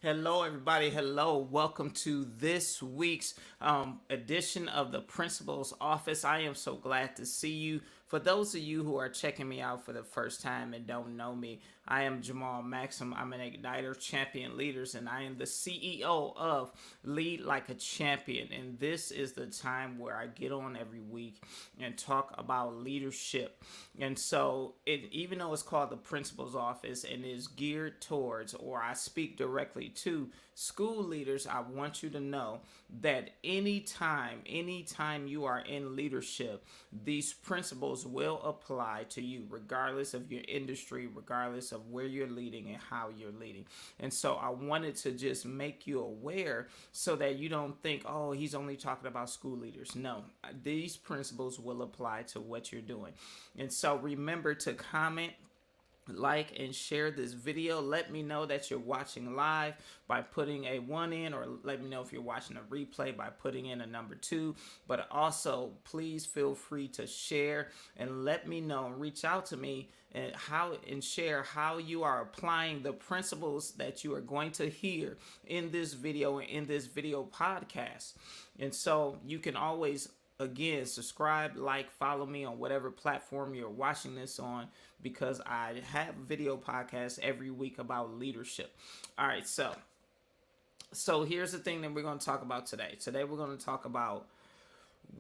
Hello, everybody. Hello. Welcome to this week's edition of the Principal's Office. I am so glad to see you. For those of you who are checking me out for the first time and don't know me, I am Jamal Maxim. I'm an Igniter Champion Leaders, and I am the CEO of Lead Like a Champion. And this is the time where I get on every week and talk about leadership. And so, even though it's called the Principal's Office and is geared towards, or I speak directly to school leaders, I want you to know that anytime you are in leadership, these principles will apply to you, regardless of your industry, regardless of where you're leading and how you're leading. And so I wanted to just make you aware so that you don't think, oh, he's only talking about school leaders. No, these principles will apply to what you're doing. And so remember to comment, like, and share this video. Let me know that you're watching live by putting a 1 in, or let me know if you're watching a replay by putting in a number 2. But also, please feel free to share and let me know, reach out to me and share how you are applying the principles that you are going to hear in this video and in this video podcast. And so you can always, again, subscribe, like, follow me on whatever platform you're watching this on, because I have video podcasts every week about leadership. All right, so here's the thing that we're going to talk about today. Today we're going to talk about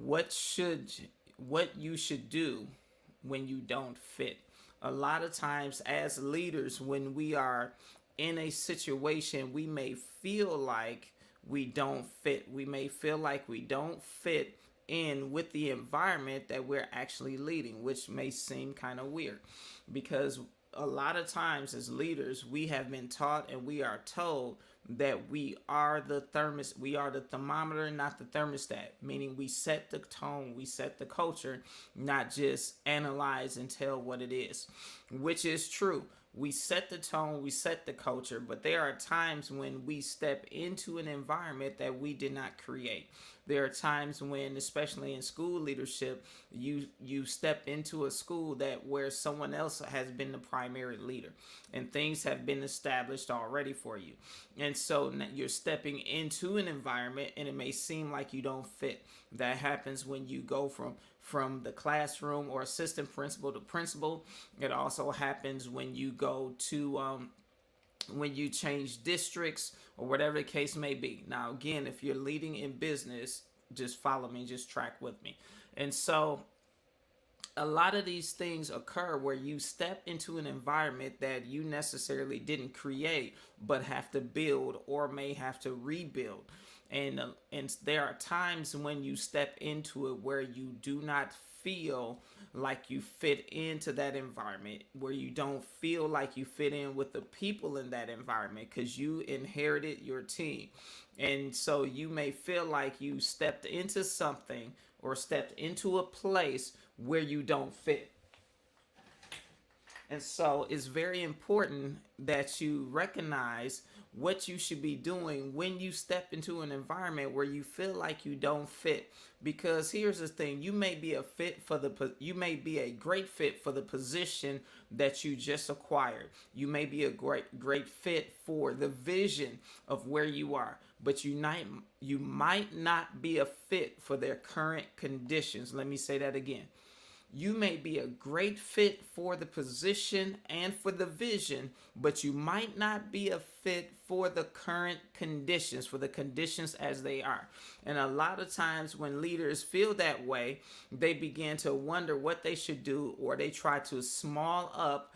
what you should do when you don't fit. A lot of times as leaders, when we are in a situation, we may feel like we don't fit. We may feel like we don't fit in with the environment that we're actually leading, which may seem kind of weird, because a lot of times as leaders, we have been taught and we are told that we are the thermometer, not the thermostat, meaning we set the tone, we set the culture, not just analyze and tell what it is, which is true. We set the tone, we set the culture, but there are times when we step into an environment that we did not create. There are times when, especially in school leadership, you step into a school where someone else has been the primary leader and things have been established already for you. And so you're stepping into an environment and it may seem like you don't fit. That happens when you go from the classroom or assistant principal to principal. It also happens when you go to when you change districts or whatever the case may be. Now, again, if you're leading in business, just follow me, just track with me. And so a lot of these things occur where you step into an environment that you necessarily didn't create, but have to build or may have to rebuild. And there are times when you step into it where you do not feel like you fit into that environment, where you don't feel like you fit in with the people in that environment because you inherited your team. And so you may feel like you stepped into something or stepped into a place where you don't fit. And so it's very important that you recognize what you should be doing when you step into an environment where you feel like you don't fit. Because here's the thing, you may be a great fit for the position that you just acquired. You may be a great fit for the vision of where you are, but you might not be a fit for their current conditions. Let me say that again. You may be a great fit for the position and for the vision, but you might not be a fit for the current conditions, for the conditions as they are. And a lot of times when leaders feel that way, they begin to wonder what they should do, or they try to small up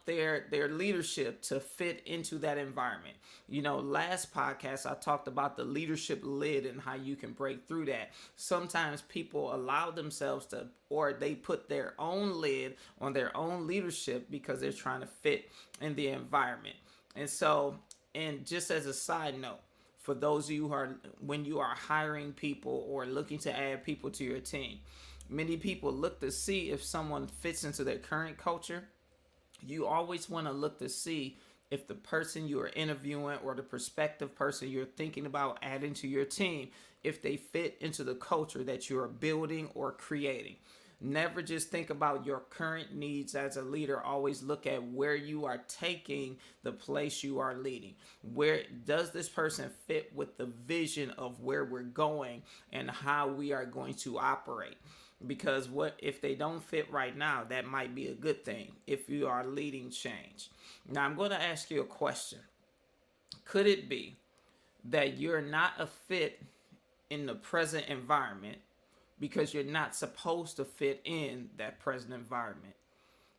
their leadership to fit into that environment. You know, last podcast I talked about the leadership lid and how you can break through that. Sometimes people allow themselves to, or they put their own lid on their own leadership because they're trying to fit in the environment. And so, and just as a side note, for those of you when you are hiring people or looking to add people to your team, many people look to see if someone fits into their current culture. You always want to look to see if the person you are interviewing or the prospective person you're thinking about adding to your team, if they fit into the culture that you are building or creating. Never just think about your current needs as a leader. Always look at where you are taking the place you are leading. Where does this person fit with the vision of where we're going and how we are going to operate? Because what if they don't fit right now? That might be a good thing if you are leading change. Now, I'm going to ask you a question. Could it be that you're not a fit in the present environment because you're not supposed to fit in that present environment?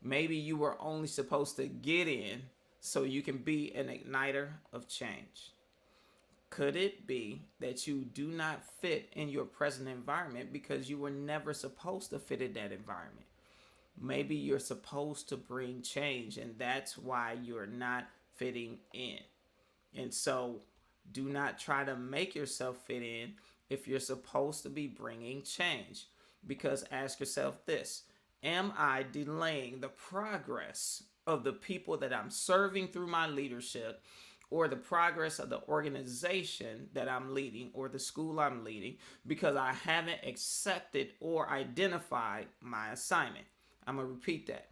Maybe you were only supposed to get in so you can be an igniter of change. Could it be that you do not fit in your present environment because you were never supposed to fit in that environment? Maybe you're supposed to bring change, and that's why you're not fitting in. And so, do not try to make yourself fit in if you're supposed to be bringing change. Because ask yourself this: am I delaying the progress of the people that I'm serving through my leadership, or the progress of the organization that I'm leading, or the school I'm leading, because I haven't accepted or identified my assignment? I'm going to repeat that.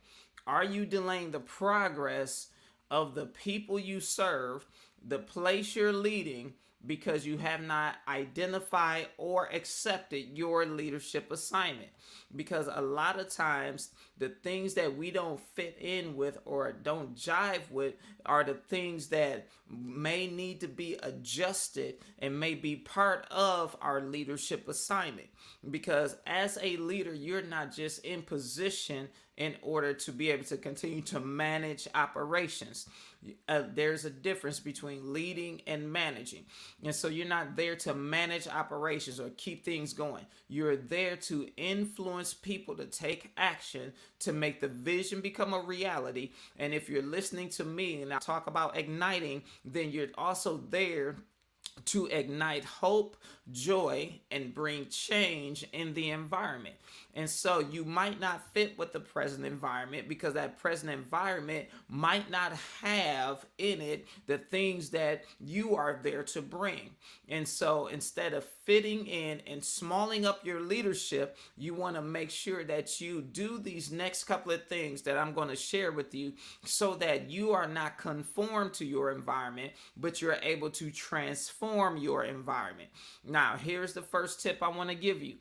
Are you delaying the progress of the people you serve, the place you're leading, because you have not identified or accepted your leadership assignment? Because a lot of times the things that we don't fit in with or don't jive with are the things that may need to be adjusted and may be part of our leadership assignment. Because as a leader, you're not just in position in order to be able to continue to manage operations. There's a difference between leading and managing. And so you're not there to manage operations or keep things going. You're there to influence people to take action to make the vision become a reality. And if you're listening to me and I talk about igniting, then you're also there to ignite hope, joy, and bring change in the environment. And so you might not fit with the present environment because that present environment might not have in it the things that you are there to bring. And so instead of fitting in and smalling up your leadership, you want to make sure that you do these next couple of things that I'm going to share with you so that you are not conformed to your environment, but you're able to transform your environment. Now, here's the first tip I want to give you,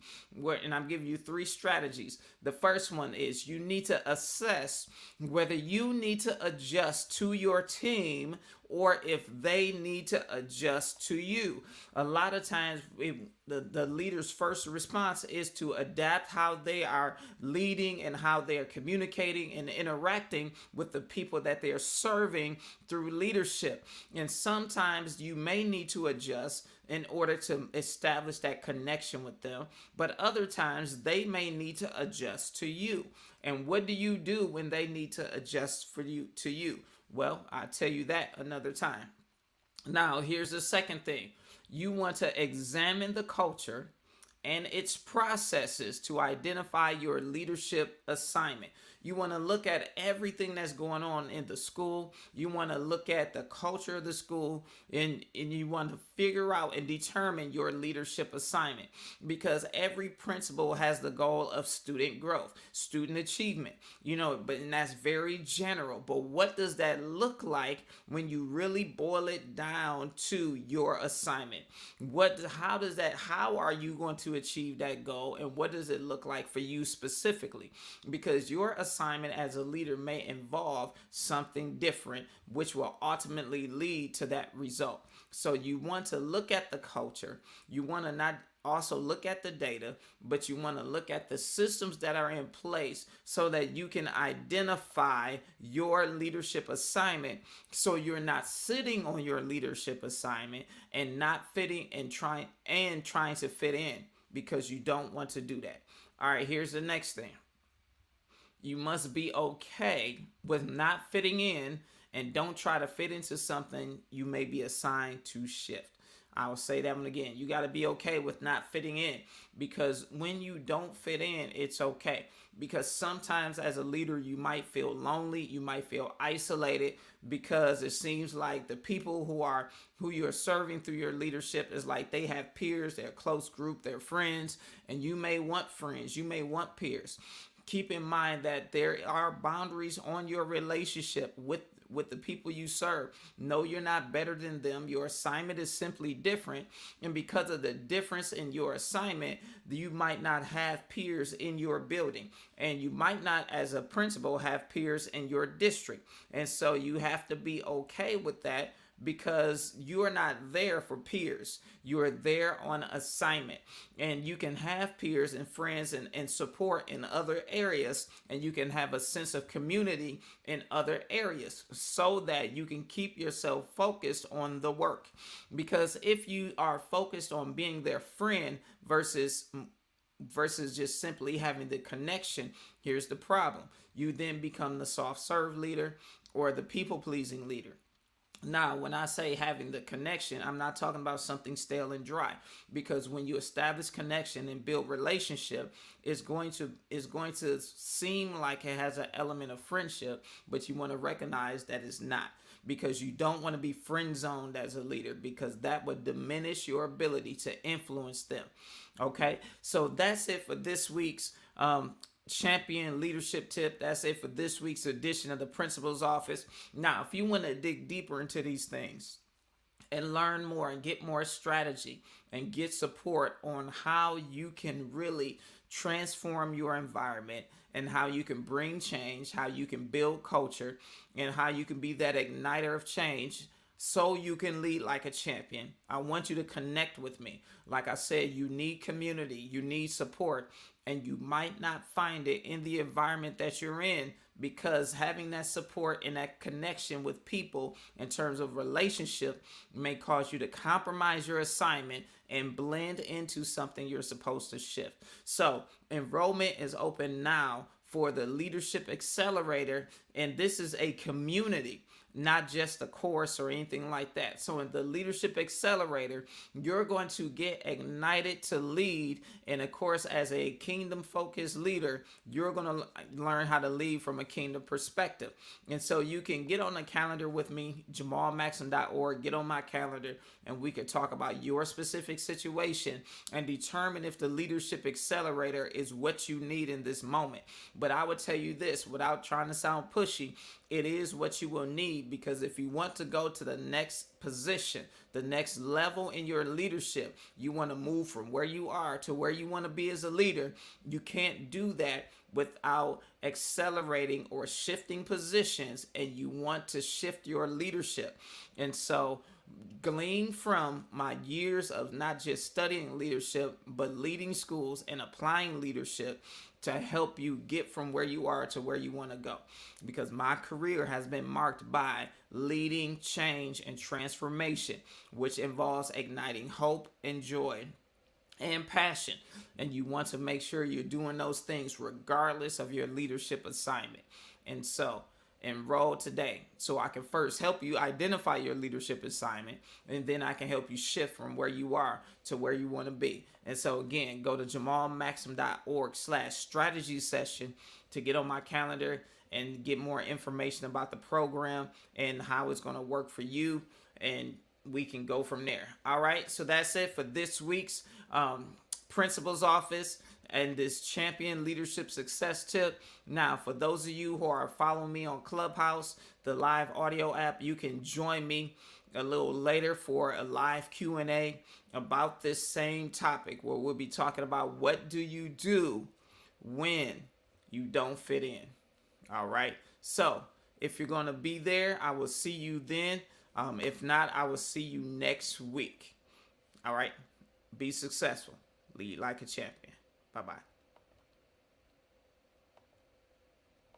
and I'm giving you 3 strategies. The first one is you need to assess whether you need to adjust to your team or if they need to adjust to you. A lot of times, the leader's first response is to adapt how they are leading and how they are communicating and interacting with the people that they are serving through leadership. And sometimes you may need to adjust in order to establish that connection with them, but other times they may need to adjust to you. And what do you do when they need to adjust to you? Well, I'll tell you that another time. Now, here's the second thing. You want to examine the culture and its processes to identify your leadership assignment. You want to look at everything that's going on in the school. You want to look at the culture of the school, and you want to figure out and determine your leadership assignment, because every principal has the goal of student growth, student achievement, but and that's very general. But what does that look like when you really boil it down to your assignment? How are you going to achieve that goal, and what does it look like for you specifically? Because your assignment as a leader may involve something different, which will ultimately lead to that result. So you want to look at the culture. You want to not also look at the data, but you want to look at the systems that are in place so that you can identify your leadership assignment, so you're not sitting on your leadership assignment and not fitting and trying to fit in, because you don't want to do that. All right, here's the next thing. You must be okay with not fitting in, and don't try to fit into something you may be assigned to shift. I will say that one again. You got to be okay with not fitting in, because when you don't fit in, it's okay. Because sometimes as a leader, you might feel lonely, you might feel isolated, because it seems like the people who you're serving through your leadership is like they have peers, they're a close group, they're friends, and you may want friends, you may want peers. Keep in mind that there are boundaries on your relationship with the people you serve. No, you're not better than them. Your assignment is simply different. And because of the difference in your assignment, you might not have peers in your building. And you might not, as a principal, have peers in your district. And so you have to be okay with that, because you are not there for peers. You are there on assignment. And you can have peers and friends and support in other areas, and you can have a sense of community in other areas so that you can keep yourself focused on the work. Because if you are focused on being their friend versus just simply having the connection, here's the problem. You then become the soft serve leader or the people pleasing leader. Now, when I say having the connection, I'm not talking about something stale and dry, because when you establish connection and build relationship, it's going to seem like it has an element of friendship, but you want to recognize that it's not, because you don't want to be friend zoned as a leader, because that would diminish your ability to influence them. Okay, so that's it for this week's champion leadership tip. That's it for this week's edition of the principal's office. Now, if you want to dig deeper into these things and learn more and get more strategy and get support on how you can really transform your environment and how you can bring change, how you can build culture, and how you can be that igniter of change so you can lead like a champion, I want you to connect with me. Like I said, you need community, you need support, and you might not find it in the environment that you're in, because having that support and that connection with people in terms of relationship may cause you to compromise your assignment and blend into something you're supposed to shift. So enrollment is open now for the Leadership Accelerator, and this is a community, not just a course or anything like that. So in the Leadership Accelerator, you're going to get ignited to lead. And of course, as a kingdom focused leader, you're going to learn how to lead from a kingdom perspective. And so you can get on the calendar with me, jamalmaxim.org, get on my calendar, and we could talk about your specific situation and determine if the Leadership Accelerator is what you need in this moment. But I would tell you this, without trying to sound pushy, it is what you will need, because if you want to go to the next position, the next level in your leadership, you want to move from where you are to where you want to be as a leader, you can't do that without accelerating or shifting positions, and you want to shift your leadership. And so glean from my years of not just studying leadership, but leading schools and applying leadership to help you get from where you are to where you want to go. Because my career has been marked by leading change and transformation, which involves igniting hope and joy and passion. And you want to make sure you're doing those things regardless of your leadership assignment. And so enroll today so I can first help you identify your leadership assignment, and then I can help you shift from where you are to where you want to be. And so again, go to jamalmaxim.org/strategy session to get on my calendar and get more information about the program and how it's going to work for you, and we can go from there. All right, so that's it for this week's principal's office and this champion leadership success tip. Now, for those of you who are following me on Clubhouse, the live audio app, you can join me a little later for a live Q&A about this same topic, where we'll be talking about what do you do when you don't fit in. All right, so if you're going to be there, I will see you then. If not, I will see you next week. All right, be successful, lead like a champion. Bye-bye.